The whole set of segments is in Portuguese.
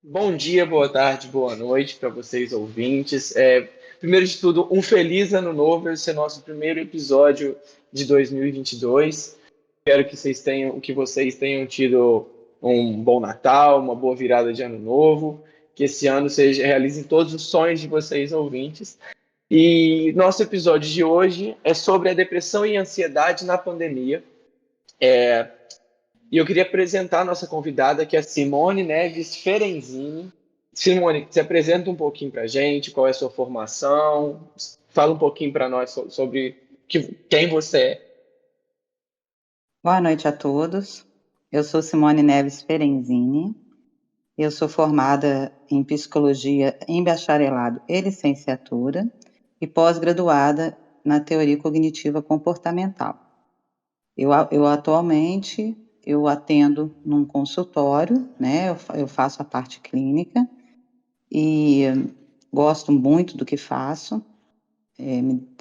Bom dia, boa tarde, boa noite para vocês ouvintes. Primeiro de tudo, um feliz ano novo. Esse é nosso primeiro episódio de 2022. Espero que vocês tenham tido um bom Natal, uma boa virada de ano novo, que esse ano seja realizem todos os sonhos de vocês ouvintes. E nosso episódio de hoje é sobre a depressão e ansiedade na pandemia. E eu queria apresentar a nossa convidada, que é a Simone Neves Ferenzini. Simone, se apresenta um pouquinho para a gente, qual é a sua formação, fala um pouquinho para nós sobre quem você é. Boa noite a todos. Eu sou Simone Neves Ferenzini. Eu sou formada em psicologia em bacharelado e licenciatura e pós-graduada na teoria cognitiva comportamental. Eu atualmente eu atendo num consultório, né? Eu faço a parte clínica e gosto muito do que faço.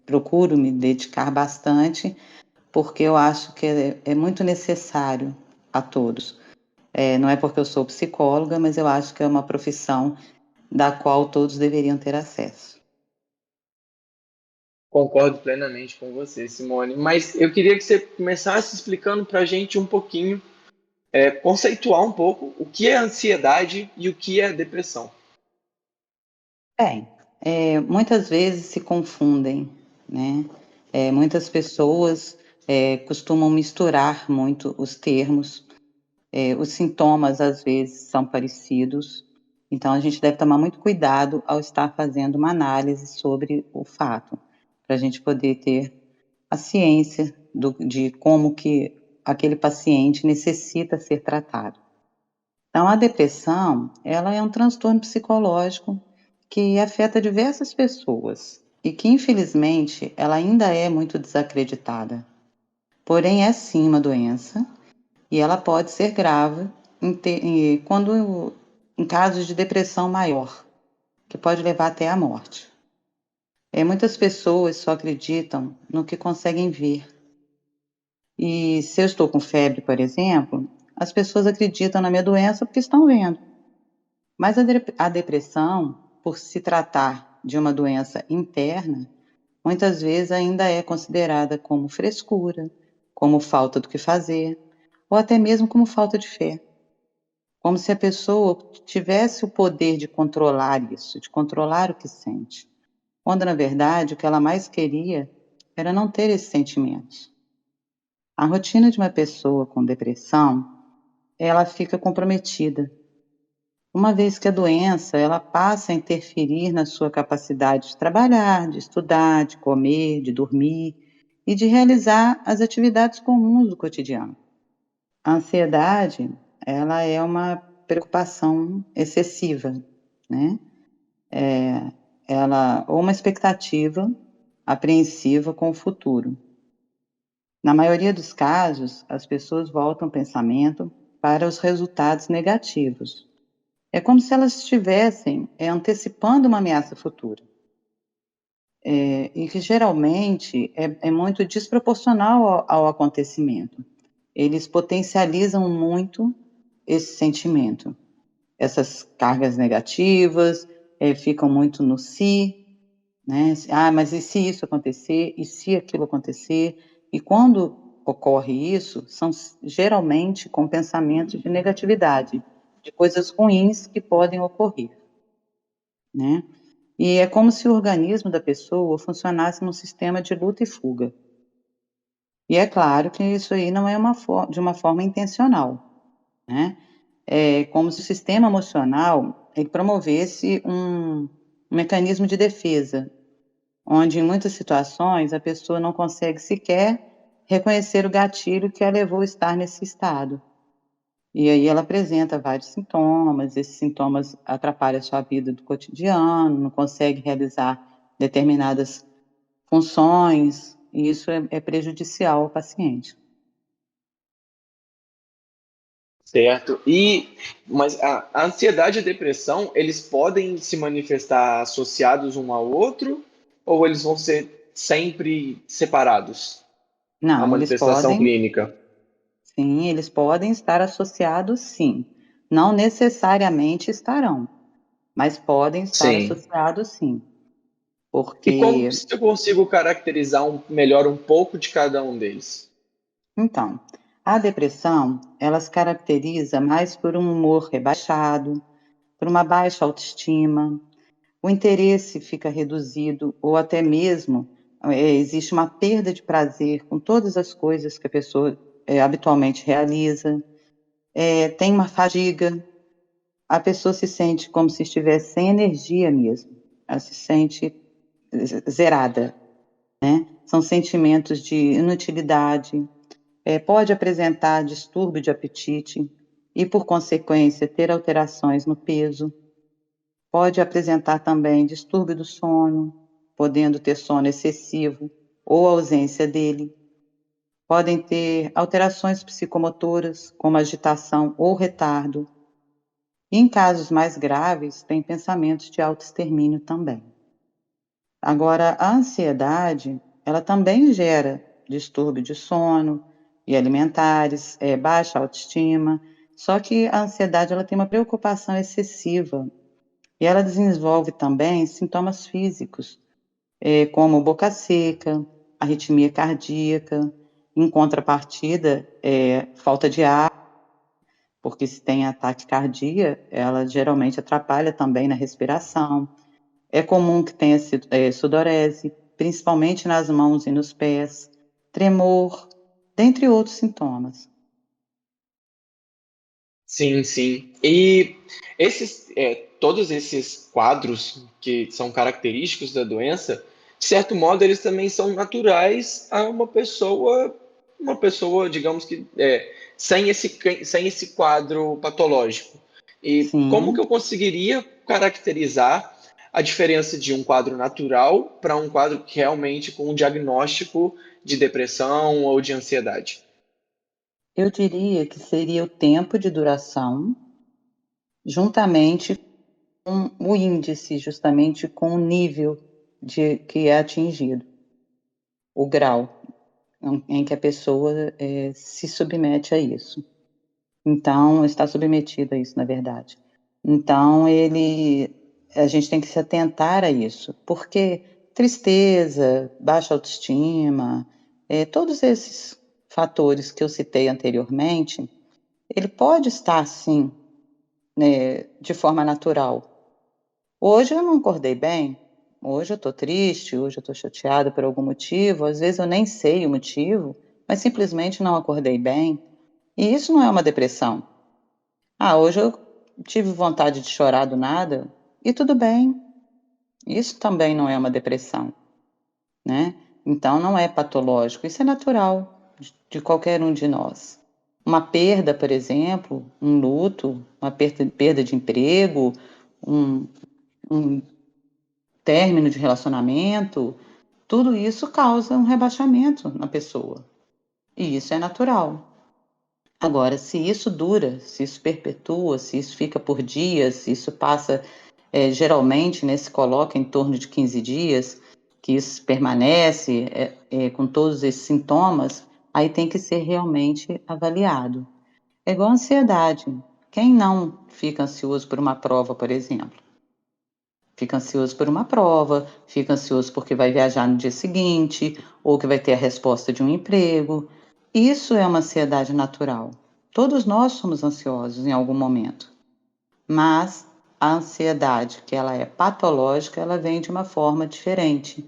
Procuro me dedicar bastante porque eu acho que é muito necessário a todos. Não é porque eu sou psicóloga, mas eu acho que é uma profissão da qual todos deveriam ter acesso. Concordo plenamente com você, Simone. Mas eu queria que você começasse explicando para a gente um pouquinho, conceituar um pouco o que é ansiedade e o que é depressão. Bem, muitas vezes se confundem, né? Muitas pessoas costumam misturar muito os termos, os sintomas às vezes são parecidos, então a gente deve tomar muito cuidado ao estar fazendo uma análise sobre o fato, para a gente poder ter a ciência de como que aquele paciente necessita ser tratado. Então, a depressão, ela é um transtorno psicológico que afeta diversas pessoas e que, infelizmente, ela ainda é muito desacreditada. Porém, é sim uma doença e ela pode ser grave em casos de depressão maior, que pode levar até à morte. Muitas pessoas só acreditam no que conseguem ver. E se eu estou com febre, por exemplo, as pessoas acreditam na minha doença porque estão vendo. Mas a depressão, por se tratar de uma doença interna, muitas vezes ainda é considerada como frescura, como falta do que fazer, ou até mesmo como falta de fé. Como se a pessoa tivesse o poder de controlar isso, de controlar o que sente. Quando, na verdade, o que ela mais queria era não ter esses sentimentos. A rotina de uma pessoa com depressão, ela fica comprometida, uma vez que a doença ela passa a interferir na sua capacidade de trabalhar, de estudar, de comer, de dormir e de realizar as atividades comuns do cotidiano. A ansiedade, ela é uma preocupação excessiva, né? Ou uma expectativa apreensiva com o futuro. Na maioria dos casos, as pessoas voltam o pensamento para os resultados negativos. É como se elas estivessem antecipando uma ameaça futura. E que geralmente é muito desproporcional ao acontecimento. Eles potencializam muito esse sentimento. Essas cargas negativas ficam muito no si, né? Ah, mas e se isso acontecer? E se aquilo acontecer? E quando ocorre isso, são geralmente com pensamentos de negatividade, de coisas ruins que podem ocorrer, né? E é como se o organismo da pessoa funcionasse num sistema de luta e fuga. E é claro que isso aí não é de uma forma intencional, né? É como se o sistema emocional ele promovesse um mecanismo de defesa, onde em muitas situações a pessoa não consegue sequer reconhecer o gatilho que a levou a estar nesse estado. E aí ela apresenta vários sintomas, esses sintomas atrapalham a sua vida do cotidiano, não consegue realizar determinadas funções, e isso é prejudicial ao paciente. Certo. Mas a ansiedade e a depressão, eles podem se manifestar associados um ao outro ou eles vão ser sempre separados? A Não, manifestação clínica. sim, eles podem estar associados, sim. Não necessariamente estarão, mas podem estar Sim. associados sim, E como porque, se eu consigo caracterizar melhor um pouco de cada um deles? então, a depressão, ela se caracteriza mais por um humor rebaixado, por uma baixa autoestima, o interesse fica reduzido ou até mesmo existe uma perda de prazer com todas as coisas que a pessoa habitualmente realiza, tem uma fadiga, a pessoa se sente como se estivesse sem energia mesmo, ela se sente zerada, né? São sentimentos de inutilidade, pode apresentar distúrbio de apetite e, por consequência, ter alterações no peso. Pode apresentar também distúrbio do sono, podendo ter sono excessivo ou ausência dele. Podem ter alterações psicomotoras, como agitação ou retardo. E, em casos mais graves, tem pensamentos de autoextermínio também. Agora, a ansiedade, ela também gera distúrbio de sono e alimentares, baixa autoestima, só que a ansiedade ela tem uma preocupação excessiva e ela desenvolve também sintomas físicos, como boca seca, arritmia cardíaca, em contrapartida, falta de ar, porque se tem ataque cardíaco, ela geralmente atrapalha também na respiração. É comum que tenha sudorese, principalmente nas mãos e nos pés, tremor, dentre outros sintomas. Sim, sim. E todos esses quadros que são característicos da doença, de certo modo, eles também são naturais a uma pessoa, digamos que, sem esse quadro patológico. E como que Sim, eu conseguiria caracterizar a diferença de um quadro natural para um quadro que realmente com um diagnóstico de depressão ou de ansiedade? eu diria que seria o tempo de duração, juntamente com o índice, justamente com o nível que é atingido, o grau em que a pessoa se submete a isso. Então, está submetido a isso, na verdade. Então, a gente tem que se atentar a isso, porque tristeza, baixa autoestima, todos esses fatores que eu citei anteriormente, ele pode estar, sim, né, de forma natural. Hoje eu não acordei bem, hoje eu estou triste, hoje eu estou chateada por algum motivo, às vezes eu nem sei o motivo, mas simplesmente não acordei bem. E isso não é uma depressão. Ah, hoje eu tive vontade de chorar do nada, e tudo bem. Isso também não é uma depressão, né? Então não é patológico, isso é natural de qualquer um de nós. Uma perda, por exemplo, um luto, uma perda de emprego, um, um término de relacionamento, tudo isso causa um rebaixamento na pessoa. E isso é natural. Agora, se isso dura, se isso perpetua, se isso fica por dias, se isso passa, geralmente, né, se coloca em torno de 15 dias, que isso permanece com todos esses sintomas, aí tem que ser realmente avaliado. É igual a ansiedade. Quem não fica ansioso por uma prova, por exemplo? Fica ansioso por uma prova, fica ansioso porque vai viajar no dia seguinte, ou que vai ter a resposta de um emprego. Isso é uma ansiedade natural. Todos nós somos ansiosos em algum momento, mas a ansiedade, que ela é patológica, ela vem de uma forma diferente.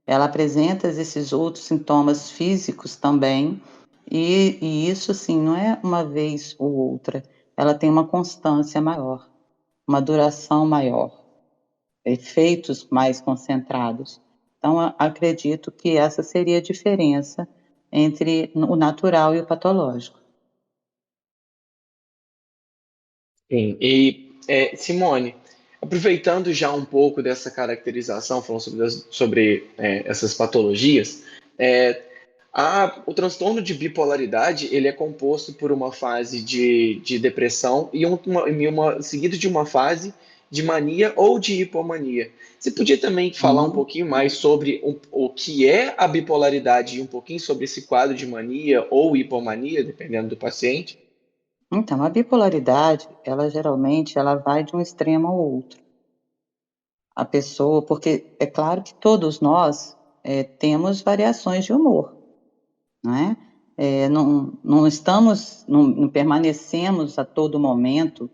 Ela apresenta esses outros sintomas físicos também, e isso, assim, não é uma vez ou outra, ela tem uma constância maior, uma duração maior, efeitos mais concentrados. Então, acredito que essa seria a diferença entre o natural e o patológico. Sim. E, Simone, aproveitando já um pouco dessa caracterização, falando sobre essas patologias, é, o transtorno de bipolaridade ele é composto por uma fase de depressão seguido de uma fase de mania ou de hipomania. Você podia também falar um Sim. pouquinho mais sobre o que é a bipolaridade e um pouquinho sobre esse quadro de mania ou hipomania, dependendo do paciente? Então, a bipolaridade, ela geralmente ela vai de um extremo ao outro. A pessoa, porque é claro que todos nós temos variações de humor, não é? Não estamos, não permanecemos a todo momento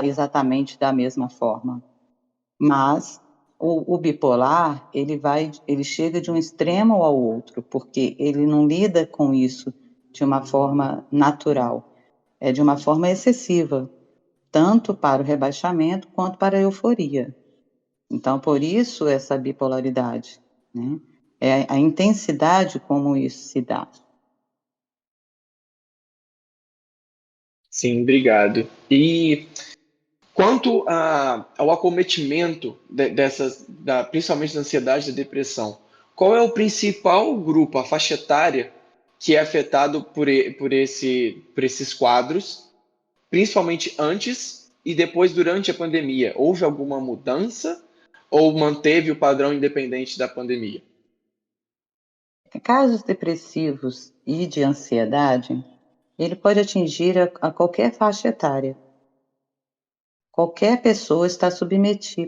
exatamente da mesma forma, mas o bipolar, ele chega de um extremo ao outro, porque ele não lida com isso de uma forma natural, é de uma forma excessiva, tanto para o rebaixamento quanto para a euforia. Então, por isso essa bipolaridade, né? É a intensidade como isso se dá. Sim, obrigado. E quanto ao acometimento principalmente da ansiedade e da depressão, qual é o principal grupo, a faixa etária, que é afetado por esses quadros, principalmente antes e depois durante a pandemia? Houve alguma mudança ou manteve o padrão independente da pandemia? Casos depressivos e de ansiedade, ele pode atingir a qualquer faixa etária. Qualquer pessoa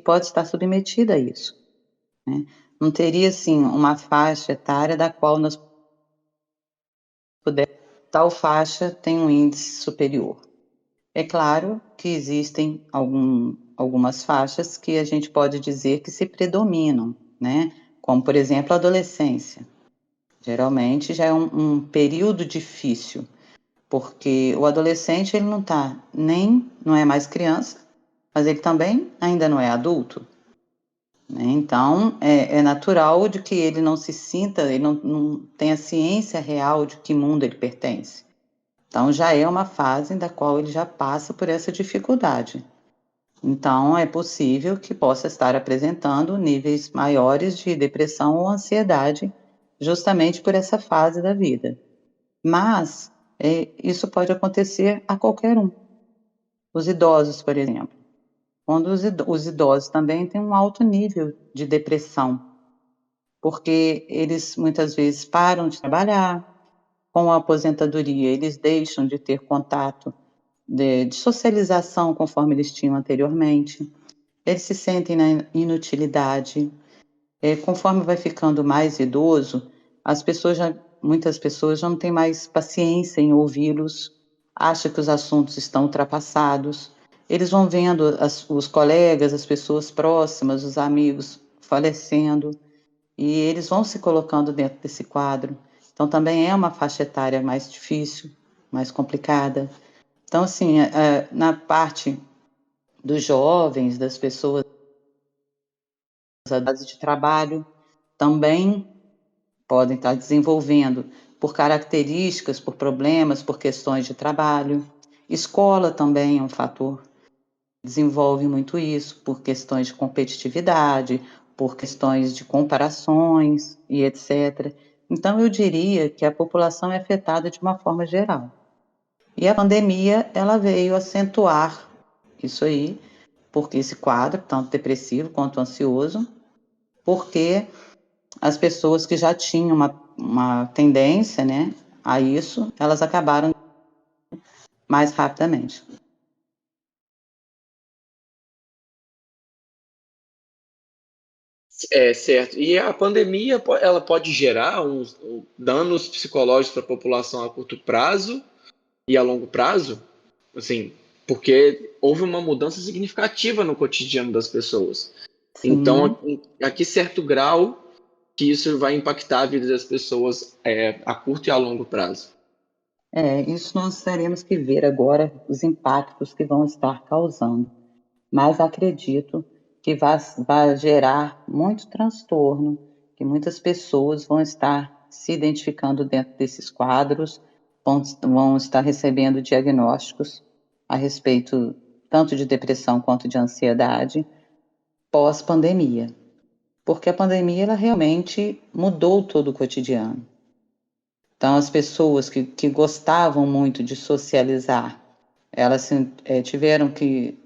pode estar submetida a isso, né? Não teria, assim, uma faixa etária da qual nós tal faixa tem um índice superior. É claro que existem algumas faixas que a gente pode dizer que se predominam, né? Como, por exemplo, a adolescência. Geralmente já é um período difícil, porque o adolescente ele não é mais criança, mas ele também ainda não é adulto, né? Então é natural de que ele não se sinta, ele não tenha ciência real de que mundo ele pertence. Então já é uma fase da qual ele já passa por essa dificuldade. Então é possível que possa estar apresentando níveis maiores de depressão ou ansiedade, justamente por essa fase da vida. Mas isso pode acontecer a qualquer um. Os idosos, por exemplo. Quando os idosos também têm um alto nível de depressão, porque eles muitas vezes param de trabalhar, com a aposentadoria, eles deixam de ter contato de socialização conforme eles tinham anteriormente, eles se sentem na inutilidade. Conforme vai ficando mais idoso, muitas pessoas já não têm mais paciência em ouvi-los, acham que os assuntos estão ultrapassados. Eles vão vendo os colegas, as pessoas próximas, os amigos falecendo, e eles vão se colocando dentro desse quadro. Então, também é uma faixa etária mais difícil, mais complicada. Então, assim, na parte dos jovens, das pessoas à base de trabalho, também podem estar desenvolvendo por características, por problemas, por questões de trabalho. Escola também é um fator, desenvolve muito isso, por questões de competitividade, por questões de comparações e etc. Então, eu diria que a população é afetada de uma forma geral. E a pandemia, ela veio acentuar isso aí, porque esse quadro, tanto depressivo quanto ansioso, porque as pessoas que já tinham uma tendência, né, a isso, elas acabaram mais rapidamente. É certo. E a pandemia, ela pode gerar danos psicológicos para a população a curto prazo e a longo prazo, assim, porque houve uma mudança significativa no cotidiano das pessoas. Então, Sim, a que certo grau que isso vai impactar a vida das pessoas a curto e a longo prazo? isso nós teremos que ver agora os impactos que vão estar causando. Mas acredito que vai gerar muito transtorno, que muitas pessoas vão estar se identificando dentro desses quadros, vão estar recebendo diagnósticos a respeito tanto de depressão quanto de ansiedade pós-pandemia, porque a pandemia ela realmente mudou todo o cotidiano. Então, as pessoas que gostavam muito de socializar, elas tiveram que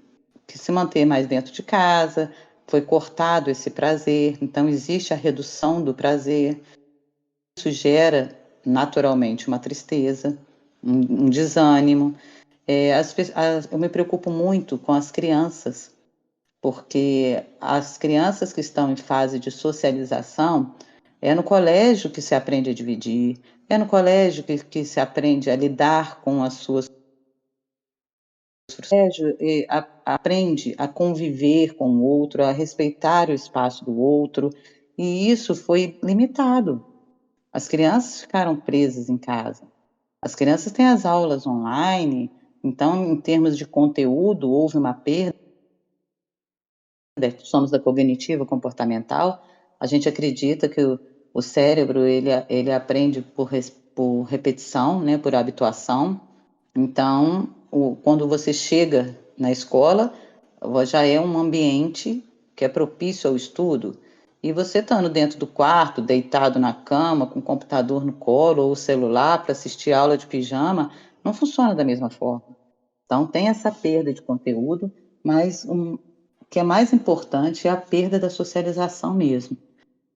se manter mais dentro de casa, foi cortado esse prazer, então existe a redução do prazer. Isso gera naturalmente uma tristeza, um desânimo. Eu me preocupo muito com as crianças, porque as crianças que estão em fase de socialização, é no colégio que se aprende a dividir, é no colégio que se aprende a lidar com as suas colégio aprende a conviver com o outro, a respeitar o espaço do outro, e isso foi limitado. As crianças ficaram presas em casa. As crianças têm as aulas online, então, em termos de conteúdo, houve uma perda. Somos da cognitiva comportamental. A gente acredita que o cérebro ele aprende por repetição, né, por habituação. Então, quando você chega na escola, já é um ambiente que é propício ao estudo. E você estando dentro do quarto, deitado na cama, com o computador no colo ou o celular para assistir aula de pijama, não funciona da mesma forma. Então, tem essa perda de conteúdo, mas o que é mais importante é a perda da socialização mesmo.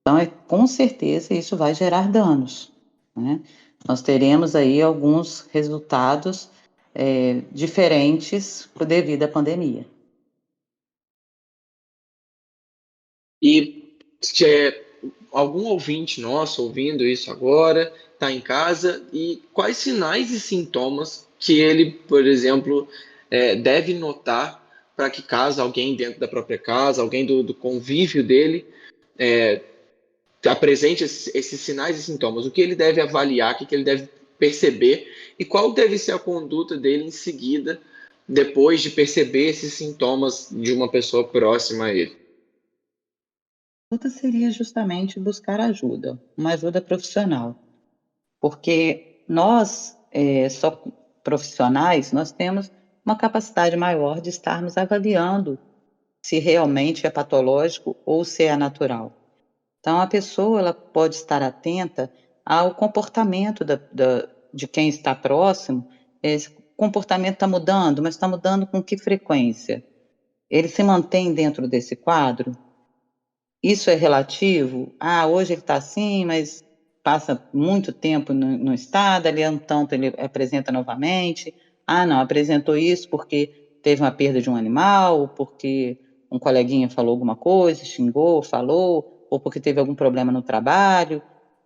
Então, com certeza, isso vai gerar danos, né? Nós teremos aí alguns resultados diferentes devido à pandemia. E se é algum ouvinte nosso ouvindo isso agora, está em casa, e quais sinais e sintomas que ele, por exemplo, deve notar para que caso alguém dentro da própria casa, alguém do convívio dele, apresente esses sinais e sintomas, o que ele deve avaliar, o que ele deve perceber e qual deve ser a conduta dele em seguida, depois de perceber esses sintomas de uma pessoa próxima a ele. A luta seria justamente buscar ajuda, uma ajuda profissional, porque nós, só profissionais, nós temos uma capacidade maior de estarmos avaliando se realmente é patológico ou se é natural. Então, a pessoa ela pode estar atenta ao comportamento de quem está próximo. Esse comportamento está mudando, mas está mudando com que frequência? Ele se mantém dentro desse quadro? Isso é relativo? Ah, hoje ele está assim, mas passa muito tempo no estado, ali é um tanto ele apresenta novamente. Ah, não, apresentou isso porque teve uma perda de um animal, ou porque um coleguinha falou alguma coisa, xingou, falou, ou porque teve algum problema no trabalho.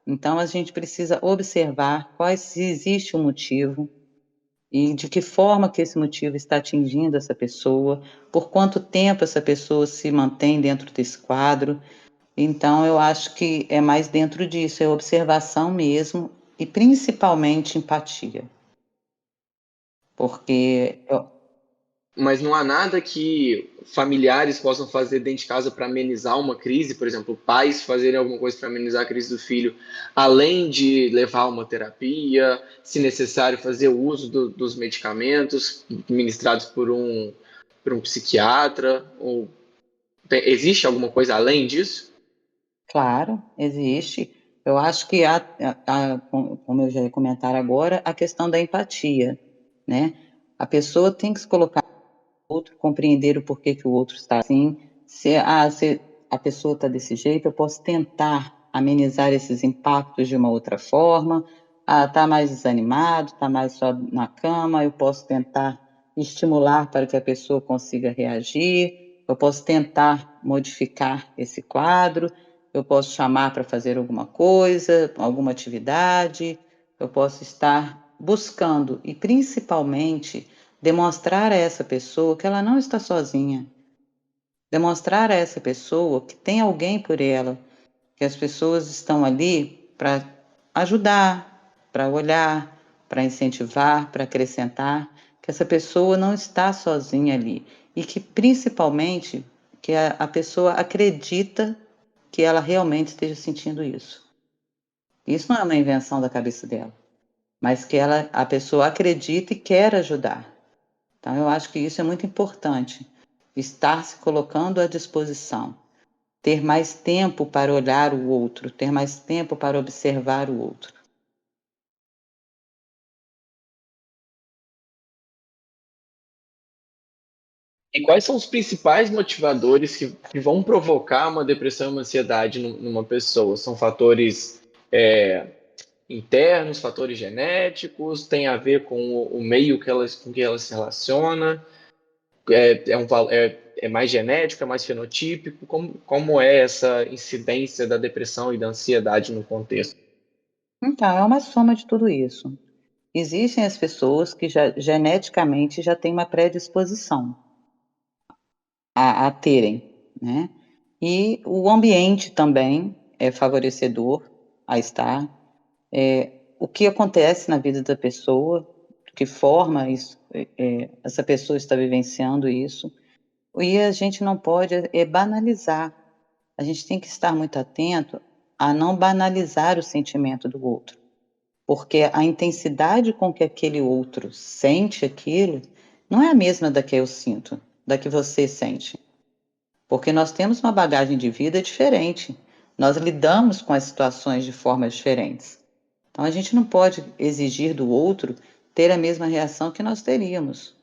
Então, a gente precisa observar se existe um motivo e de que forma que esse motivo está atingindo essa pessoa, por quanto tempo essa pessoa se mantém dentro desse quadro. Então, eu acho que é mais dentro disso, é observação mesmo e principalmente empatia. Porque Mas não há nada que familiares possam fazer dentro de casa para amenizar uma crise, por exemplo, pais fazerem alguma coisa para amenizar a crise do filho, além de levar uma terapia, se necessário, fazer o uso dos medicamentos ministrados por um psiquiatra, ou existe alguma coisa além disso? claro, existe. Eu acho que como eu já ia comentar agora, a questão da empatia, né? A pessoa tem que se colocar no outro, compreender o porquê que o outro está assim. Se a pessoa está desse jeito, eu posso tentar amenizar esses impactos de uma outra forma. Ah, está mais desanimado, está mais só na cama, eu posso tentar estimular para que a pessoa consiga reagir. Eu posso tentar modificar esse quadro. Eu posso chamar para fazer alguma coisa, alguma atividade. Eu posso estar buscando e principalmente demonstrar a essa pessoa que ela não está sozinha. Demonstrar a essa pessoa que tem alguém por ela, que as pessoas estão ali para ajudar, para olhar, para incentivar, para acrescentar, que essa pessoa não está sozinha ali e que principalmente que a pessoa acredita que ela realmente esteja sentindo isso. Isso não é uma invenção da cabeça dela, mas que a pessoa acredita e quer ajudar. Então, eu acho que isso é muito importante, estar se colocando à disposição, ter mais tempo para olhar o outro, ter mais tempo para observar o outro. E quais são os principais motivadores que vão provocar uma depressão e uma ansiedade numa pessoa? São fatores internos, fatores genéticos, tem a ver com o meio com que ela se relaciona, é mais genético, é mais fenotípico, como é essa incidência da depressão e da ansiedade no contexto? Então, é uma soma de tudo isso. Existem as pessoas que já geneticamente já têm uma predisposição a terem, né? E o ambiente também é favorecedor a estar. O que acontece na vida da pessoa, que forma isso, essa pessoa está vivenciando isso, e a gente não pode banalizar. A gente tem que estar muito atento a não banalizar o sentimento do outro, porque a intensidade com que aquele outro sente aquilo não é a mesma da que eu sinto, da que você sente. Porque nós temos uma bagagem de vida diferente. Nós lidamos com as situações de formas diferentes. Então a gente não pode exigir do outro ter a mesma reação que nós teríamos.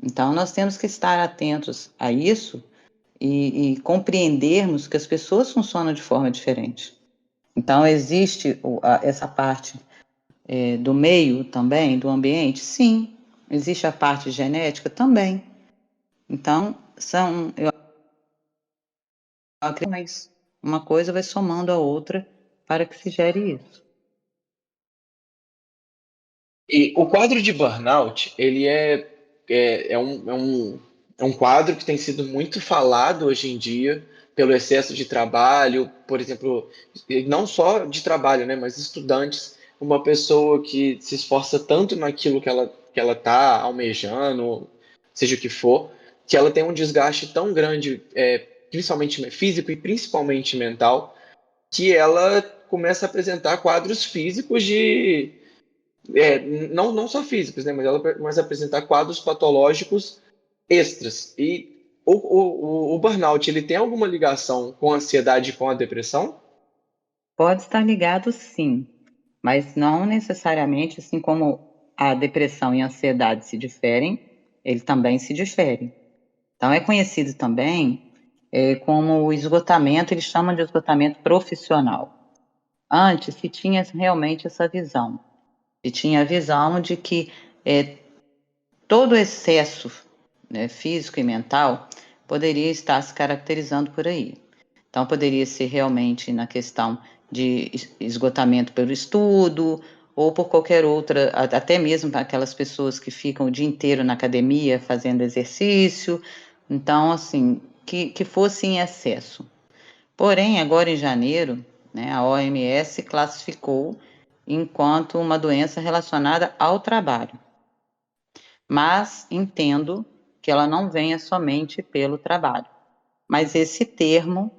Então nós temos que estar atentos a isso e compreendermos que as pessoas funcionam de forma diferente. Então existe essa parte do meio também, do ambiente? Sim. Existe a parte genética? Também. Então, eu acredito, mas uma coisa vai somando a outra para que se gere isso. E o quadro de burnout, ele é um quadro que tem sido muito falado hoje em dia pelo excesso de trabalho, por exemplo, e não só de trabalho, né, mas estudantes, uma pessoa que se esforça tanto naquilo que ela está almejando, seja o que for, que ela tem um desgaste tão grande, principalmente físico e principalmente mental, que ela começa a apresentar quadros físicos não só físicos, né, mas ela começa a apresentar quadros patológicos extras. E o burnout, ele tem alguma ligação com a ansiedade e com a depressão? Pode estar ligado, sim, mas não necessariamente, assim como a depressão e a ansiedade se diferem, ele também se difere. Então, é conhecido também como o esgotamento, eles chamam de esgotamento profissional. Antes se tinha realmente essa visão, se tinha a visão de que todo excesso, né, físico e mental poderia estar se caracterizando por aí. Então, poderia ser realmente na questão de esgotamento pelo estudo, ou por qualquer outra, até mesmo para aquelas pessoas que ficam o dia inteiro na academia fazendo exercício. Então, assim, que fosse em excesso. Porém, agora em janeiro, né, a OMS classificou enquanto uma doença relacionada ao trabalho. Mas entendo que ela não venha somente pelo trabalho. Mas esse termo,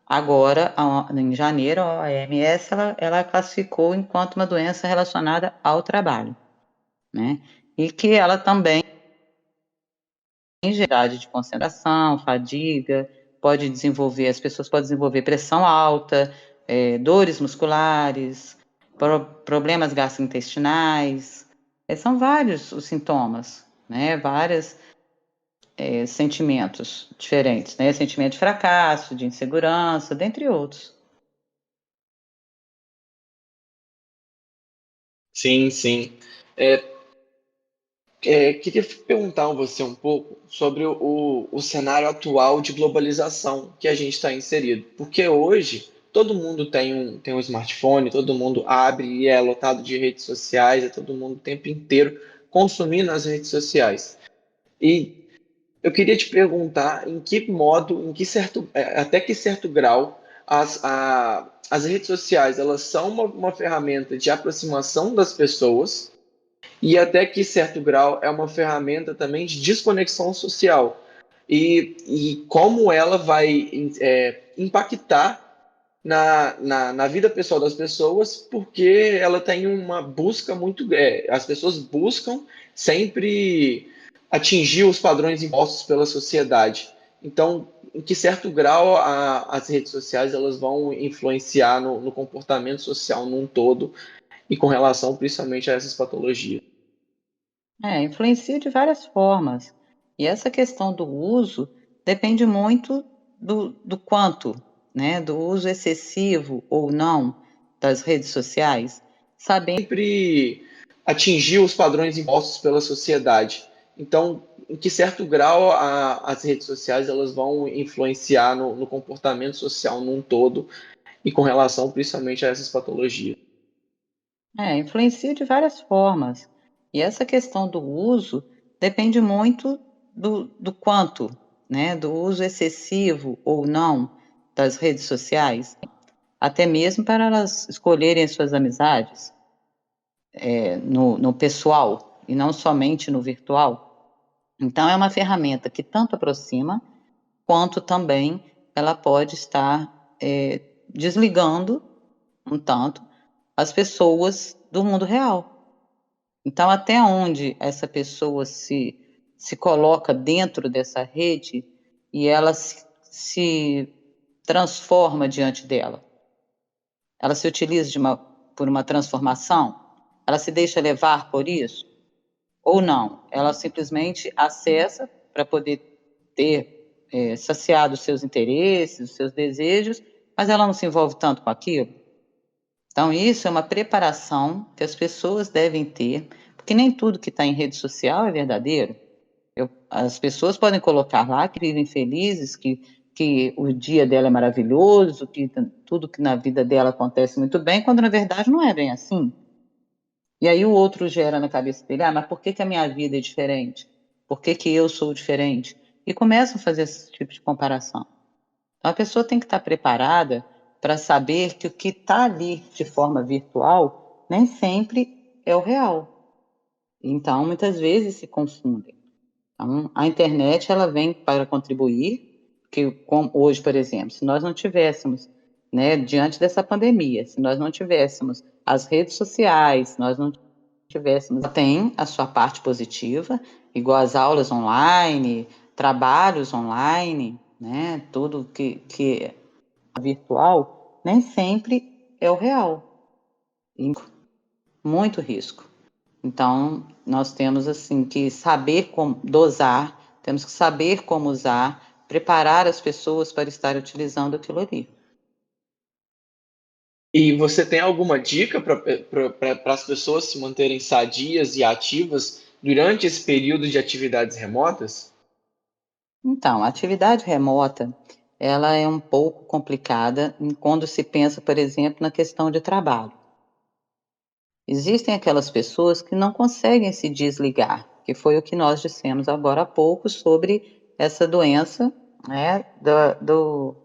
agora, em janeiro, a OMS, ela classificou enquanto uma doença relacionada ao trabalho, né? E que ela também tem gerado de concentração, fadiga, as pessoas podem desenvolver pressão alta, dores musculares, problemas gastrointestinais, são vários os sintomas, né? Vários sentimentos diferentes, né? Sentimento de fracasso, de insegurança, dentre outros. Sim, sim. Queria perguntar a você um pouco sobre o cenário atual de globalização que a gente está inserido. Porque hoje todo mundo tem um smartphone, todo mundo abre e é lotado de redes sociais, é todo mundo o tempo inteiro consumindo as redes sociais. E eu queria te perguntar em que modo, até que certo grau as redes sociais elas são uma ferramenta de aproximação das pessoas e até que certo grau é uma ferramenta também de desconexão social. E como ela vai impactar na vida pessoal das pessoas, porque ela tem uma busca muito. As pessoas buscam sempre atingir os padrões impostos pela sociedade. Então, em que certo grau as redes sociais elas vão influenciar no comportamento social num todo e com relação principalmente a essas patologias? Influencia de várias formas. E essa questão do uso depende muito do quanto, né? Do uso excessivo ou não das redes sociais. sabendo. Sempre atingir os padrões impostos pela sociedade. Então, em que certo grau as redes sociais elas vão influenciar no comportamento social num todo e com relação principalmente a essas patologias? Influencia de várias formas. E essa questão do uso depende muito do quanto, né? Do uso excessivo ou não das redes sociais, até mesmo para elas escolherem as suas amizades, no pessoal e não somente no virtual. Então, é uma ferramenta que tanto aproxima, quanto também ela pode estar desligando um tanto as pessoas do mundo real. Então, até onde essa pessoa se coloca dentro dessa rede e ela se transforma diante dela. Ela se utiliza por uma transformação? Ela se deixa levar por isso? Ou não? Ela simplesmente acessa para poder ter saciado os seus interesses, os seus desejos, mas ela não se envolve tanto com aquilo? Então, isso é uma preparação que as pessoas devem ter, porque nem tudo que está em rede social é verdadeiro. As pessoas podem colocar lá que vivem felizes, que o dia dela é maravilhoso, que tudo que na vida dela acontece muito bem, quando na verdade não é bem assim. E aí o outro gera na cabeça dele, mas por que a minha vida é diferente? Por que eu sou diferente? E começam a fazer esse tipo de comparação. Então, a pessoa tem que estar preparada para saber que o que está ali de forma virtual nem sempre é o real. Então, muitas vezes se confundem. Então, a internet ela vem para contribuir, que hoje, por exemplo, se nós não tivéssemos, né, diante dessa pandemia, se nós não tivéssemos as redes sociais, se nós não tivéssemos, tem a sua parte positiva, igual as aulas online, trabalhos online, né, tudo que é virtual, nem sempre é o real. Muito risco. Então, nós temos assim que saber como dosar, temos que saber como usar, preparar as pessoas para estar utilizando aquilo ali. E você tem alguma dica para as pessoas se manterem sadias e ativas durante esse período de atividades remotas? Então, a atividade remota, ela é um pouco complicada quando se pensa, por exemplo, na questão de trabalho. Existem aquelas pessoas que não conseguem se desligar, que foi o que nós dissemos agora há pouco sobre essa doença, né, do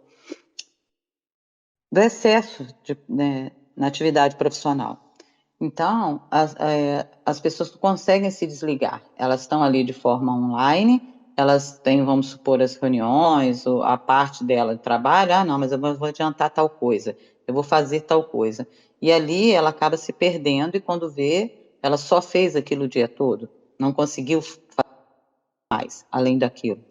excesso né, na atividade profissional. Então, as pessoas não conseguem se desligar. Elas estão ali de forma online, elas têm, vamos supor, as reuniões, ou a parte dela de trabalho, não, mas eu vou adiantar tal coisa, eu vou fazer tal coisa. E ali ela acaba se perdendo e quando vê, ela só fez aquilo o dia todo, não conseguiu mais, além daquilo.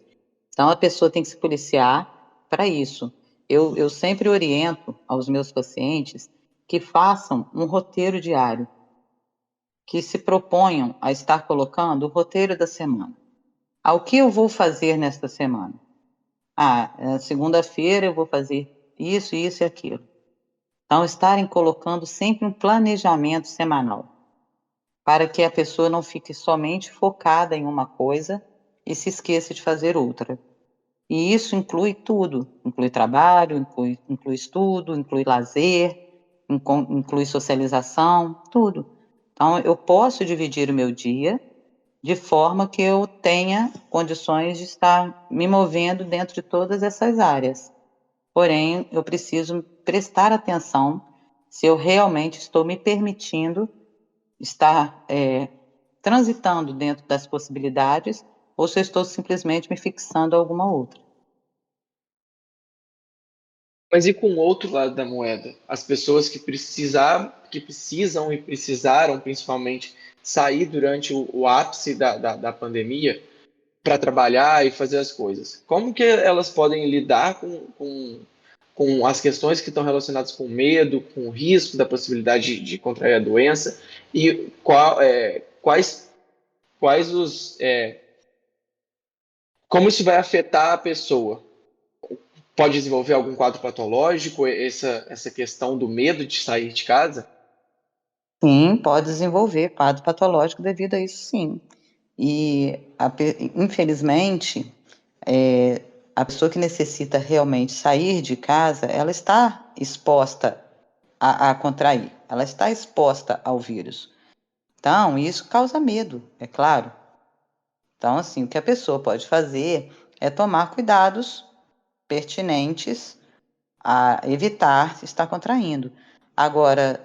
Então, a pessoa tem que se policiar para isso. Eu sempre oriento aos meus pacientes que façam um roteiro diário, que se proponham a estar colocando o roteiro da semana. O que eu vou fazer nesta semana? Segunda-feira eu vou fazer isso, isso e aquilo. Então, estarem colocando sempre um planejamento semanal, para que a pessoa não fique somente focada em uma coisa e se esqueça de fazer outra. E isso inclui tudo, inclui trabalho, inclui estudo, inclui lazer, inclui socialização, tudo. Então, eu posso dividir o meu dia de forma que eu tenha condições de estar me movendo dentro de todas essas áreas. Porém, eu preciso prestar atenção se eu realmente estou me permitindo estar transitando dentro das possibilidades ou se eu estou simplesmente me fixando a alguma outra. Mas e com o outro lado da moeda? As pessoas que precisam e precisaram, principalmente, sair durante o ápice da pandemia para trabalhar e fazer as coisas. Como que elas podem lidar com as questões que estão relacionadas com medo, com o risco da possibilidade de contrair a doença e quais como isso vai afetar a pessoa? Pode desenvolver algum quadro patológico, essa questão do medo de sair de casa? Sim, pode desenvolver quadro patológico devido a isso, sim. E, infelizmente, a pessoa que necessita realmente sair de casa, ela está exposta a contrair, ela está exposta ao vírus. Então, isso causa medo, é claro. Então, assim, o que a pessoa pode fazer é tomar cuidados pertinentes a evitar estar contraindo. Agora,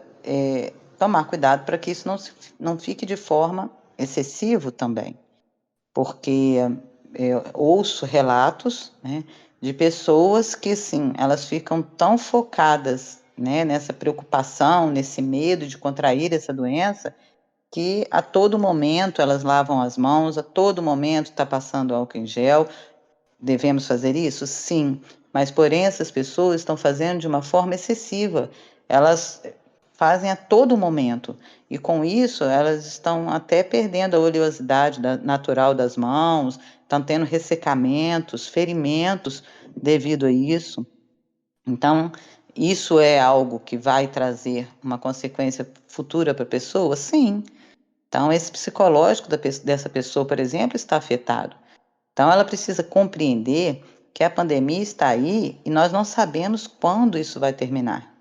tomar cuidado para que isso não fique de forma excessiva também, porque ouço relatos, né, de pessoas que, assim, elas ficam tão focadas, né, nessa preocupação, nesse medo de contrair essa doença, que a todo momento elas lavam as mãos, a todo momento está passando álcool em gel. Devemos fazer isso? Sim, mas porém essas pessoas estão fazendo de uma forma excessiva. Elas fazem a todo momento e com isso elas estão até perdendo a oleosidade natural das mãos, estão tendo ressecamentos, ferimentos devido a isso. Então, isso é algo que vai trazer uma consequência futura para a pessoa? Sim. Então, esse psicológico dessa pessoa, por exemplo, está afetado. Então, ela precisa compreender que a pandemia está aí e nós não sabemos quando isso vai terminar.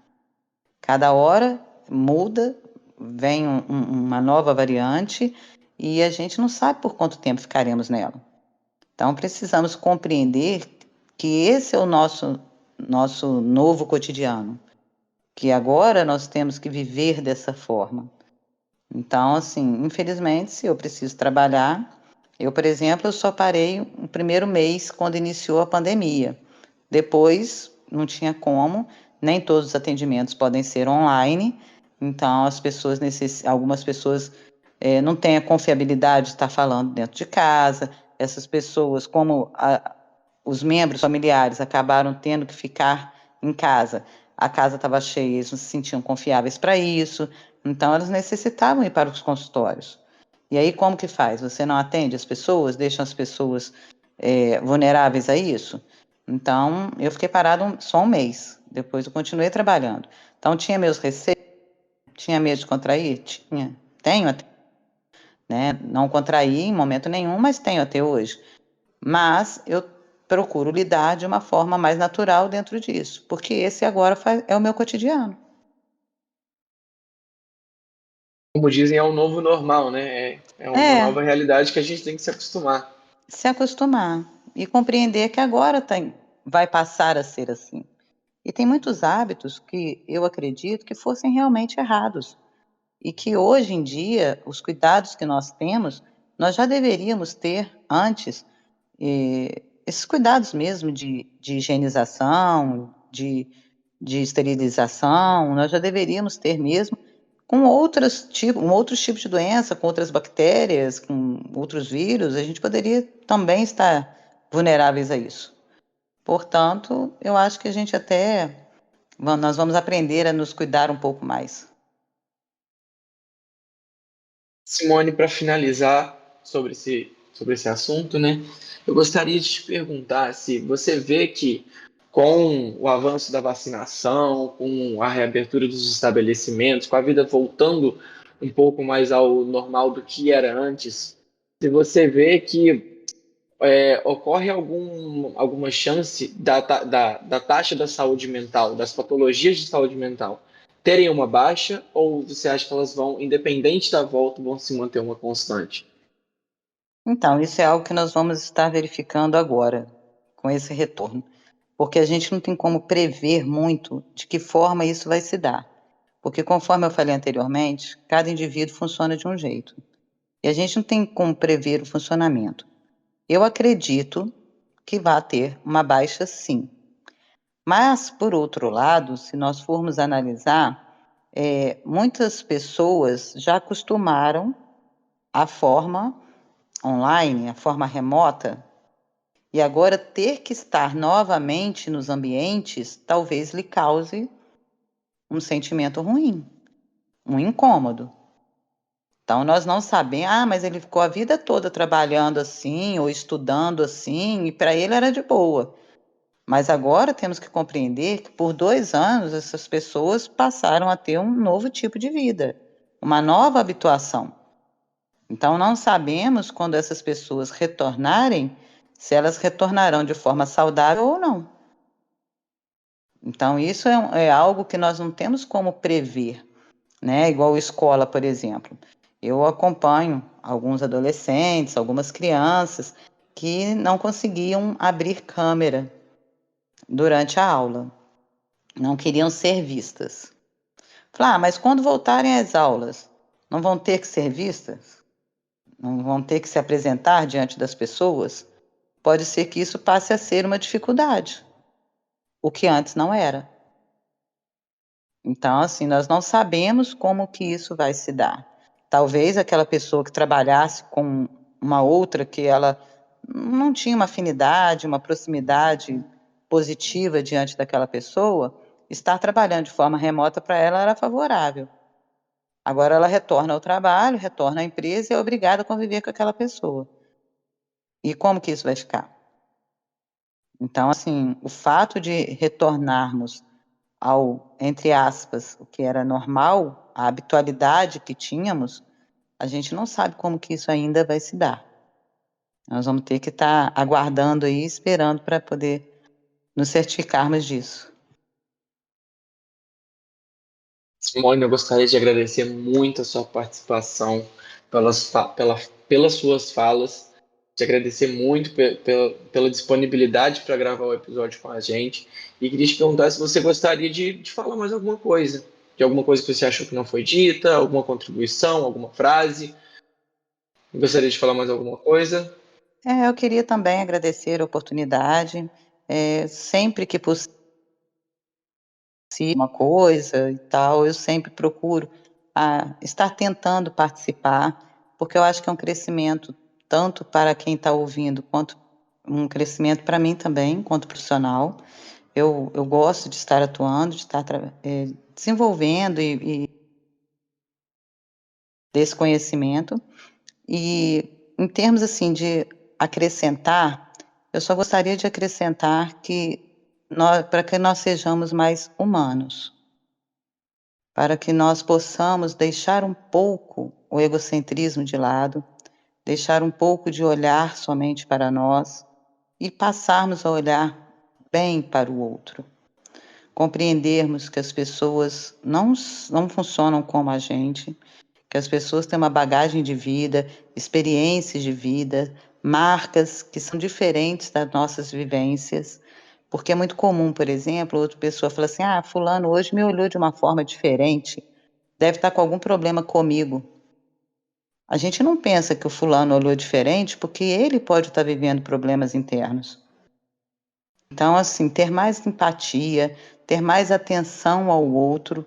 Cada hora muda, vem uma nova variante e a gente não sabe por quanto tempo ficaremos nela. Então, precisamos compreender que esse é o nosso novo cotidiano, que agora nós temos que viver dessa forma. Então, assim, infelizmente, se eu preciso trabalhar, eu, por exemplo, eu só parei o primeiro mês quando iniciou a pandemia. Depois, não tinha como, nem todos os atendimentos podem ser online, então algumas pessoas não têm a confiabilidade de estar falando dentro de casa, essas pessoas, como os membros familiares acabaram tendo que ficar em casa, a casa estava cheia, eles não se sentiam confiáveis para isso, então elas necessitavam ir para os consultórios. E aí como que faz? Você não atende as pessoas, deixa as pessoas vulneráveis a isso? Então eu fiquei parado só um mês, depois eu continuei trabalhando. Então tinha meus receios, tinha medo de contrair? Tinha, tenho até, né? Não contraí em momento nenhum, mas tenho até hoje. Mas eu procuro lidar de uma forma mais natural dentro disso, porque esse agora é o meu cotidiano. Como dizem, é um novo normal, né? É uma É, nova realidade que a gente tem que se acostumar. se acostumar e compreender que agora vai passar a ser assim. E tem muitos hábitos que eu acredito que fossem realmente errados e que hoje em dia os cuidados que nós temos, nós já deveríamos ter antes, esses cuidados mesmo de higienização, de esterilização, nós já deveríamos ter mesmo com outros tipos de doença, com outras bactérias, com outros vírus, a gente poderia também estar vulneráveis a isso. Portanto, eu acho que a gente até nós vamos aprender a nos cuidar um pouco mais. Simone, para finalizar sobre esse assunto, né? Eu gostaria de te perguntar se você vê que com o avanço da vacinação, com a reabertura dos estabelecimentos, com a vida voltando um pouco mais ao normal do que era antes, se você vê que ocorre alguma chance da taxa da saúde mental, das patologias de saúde mental, terem uma baixa, ou você acha que elas vão, independente da volta, vão se manter uma constante? Então, isso é algo que nós vamos estar verificando agora, com esse retorno, porque a gente não tem como prever muito de que forma isso vai se dar, porque conforme eu falei anteriormente, cada indivíduo funciona de um jeito, e a gente não tem como prever o funcionamento. Eu acredito que vai ter uma baixa sim, mas, por outro lado, se nós formos analisar, muitas pessoas já acostumaram à forma online, à forma remota, e agora ter que estar novamente nos ambientes talvez lhe cause um sentimento ruim, um incômodo. Então, nós não sabemos, mas ele ficou a vida toda trabalhando assim, ou estudando assim, e para ele era de boa. Mas agora temos que compreender que por 2 anos essas pessoas passaram a ter um novo tipo de vida, uma nova habituação. Então, não sabemos quando essas pessoas retornarem, se elas retornarão de forma saudável ou não. Então, isso é algo que nós não temos como prever, né? Igual escola, por exemplo. Eu acompanho alguns adolescentes, algumas crianças que não conseguiam abrir câmera durante a aula, não queriam ser vistas. Falei, mas quando voltarem às aulas, não vão ter que ser vistas? Não vão ter que se apresentar diante das pessoas? Pode ser que isso passe a ser uma dificuldade, o que antes não era. Então, assim, nós não sabemos como que isso vai se dar. Talvez aquela pessoa que trabalhasse com uma outra que ela não tinha uma afinidade, uma proximidade positiva diante daquela pessoa, estar trabalhando de forma remota para ela era favorável. Agora ela retorna ao trabalho, retorna à empresa e é obrigada a conviver com aquela pessoa. E como que isso vai ficar? Então, assim, o fato de retornarmos ao, entre aspas, o que era normal, a habitualidade que tínhamos, a gente não sabe como que isso ainda vai se dar. Nós vamos ter que estar aguardando aí, esperando para poder nos certificarmos disso. Simone, eu gostaria de agradecer muito a sua participação, pelas suas falas, te agradecer muito pela disponibilidade para gravar o episódio com a gente, e queria te perguntar se você gostaria de falar mais alguma coisa, de alguma coisa que você achou que não foi dita, alguma contribuição, alguma frase. Gostaria de falar mais alguma coisa? Eu queria também agradecer a oportunidade, sempre que possível, uma coisa e tal, eu sempre procuro estar tentando participar, porque eu acho que é um crescimento tanto para quem está ouvindo, quanto um crescimento para mim também, quanto profissional. Eu gosto de estar atuando, de estar desenvolvendo e desse conhecimento. E em termos assim de acrescentar, eu só gostaria de acrescentar que para que nós sejamos mais humanos, para que nós possamos deixar um pouco o egocentrismo de lado, deixar um pouco de olhar somente para nós e passarmos a olhar bem para o outro. Compreendermos que as pessoas não funcionam como a gente, que as pessoas têm uma bagagem de vida, experiências de vida, marcas que são diferentes das nossas vivências, porque é muito comum, por exemplo, outra pessoa fala assim, fulano hoje me olhou de uma forma diferente, deve estar com algum problema comigo. A gente não pensa que o fulano olhou diferente porque ele pode estar vivendo problemas internos. Então, assim, ter mais empatia, ter mais atenção ao outro,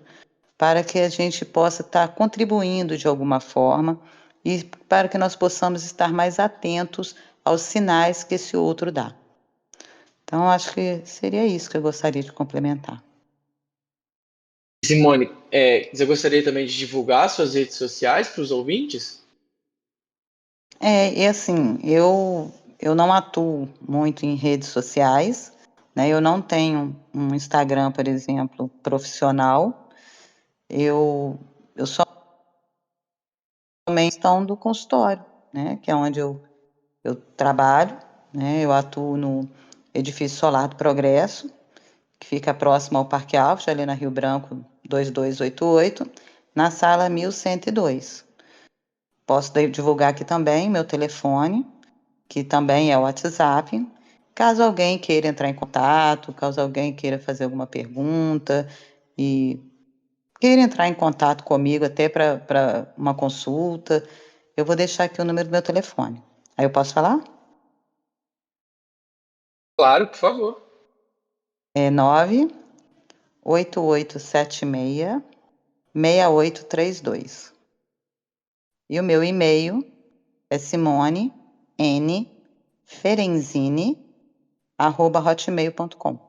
para que a gente possa estar contribuindo de alguma forma e para que nós possamos estar mais atentos aos sinais que esse outro dá. Então, acho que seria isso que eu gostaria de complementar. Simone, você gostaria também de divulgar suas redes sociais para os ouvintes? E assim, eu não atuo muito em redes sociais, né? Eu não tenho um Instagram, por exemplo, profissional. Eu somente estou do consultório, né? Que é onde eu trabalho, né? Eu atuo no Edifício Solar do Progresso, que fica próximo ao Parque Alves, ali na Rio Branco 2288, na sala 1102. Posso divulgar aqui também meu telefone, que também é o WhatsApp, caso alguém queira entrar em contato, caso alguém queira fazer alguma pergunta e queira entrar em contato comigo até para uma consulta, eu vou deixar aqui o número do meu telefone. Aí eu posso falar? Claro, por favor. É 98876-6832. E o meu e-mail é simonenferenzini@hotmail.com.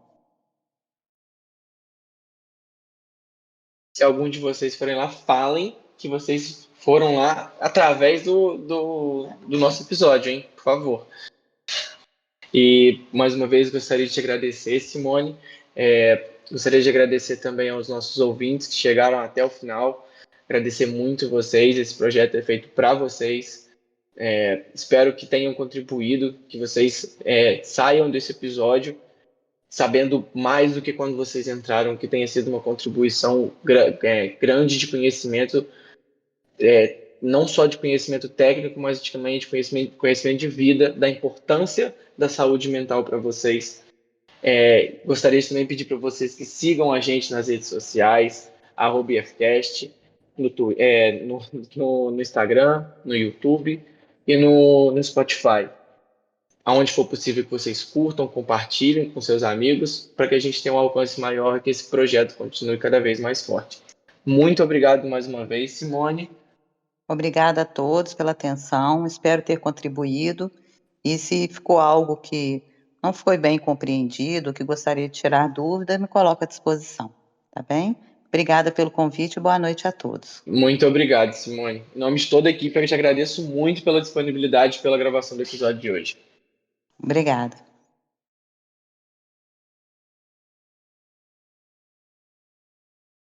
Se algum de vocês forem lá, falem que vocês foram lá através do nosso episódio, hein? Por favor. E, mais uma vez, gostaria de te agradecer, Simone. Gostaria de agradecer também aos nossos ouvintes que chegaram até o final. agradecer muito vocês. Esse projeto é feito para vocês. Espero que tenham contribuído, que vocês saiam desse episódio sabendo mais do que quando vocês entraram, que tenha sido uma contribuição grande de conhecimento, não só de conhecimento técnico, mas também de conhecimento de vida, da importância da saúde mental para vocês. Gostaria de também pedir para vocês que sigam a gente nas redes sociais, @IFCast, no Instagram, no YouTube e no Spotify. Aonde for possível que vocês curtam, compartilhem com seus amigos, para que a gente tenha um alcance maior e que esse projeto continue cada vez mais forte. Muito obrigado mais uma vez, Simone. Obrigada a todos pela atenção, espero ter contribuído, e se ficou algo que não foi bem compreendido, que gostaria de tirar dúvida, me coloco à disposição, tá bem? Obrigada pelo convite e boa noite a todos. Muito obrigado, Simone. Em nome de toda a equipe, eu te agradeço muito pela disponibilidade e pela gravação do episódio de hoje. Obrigada.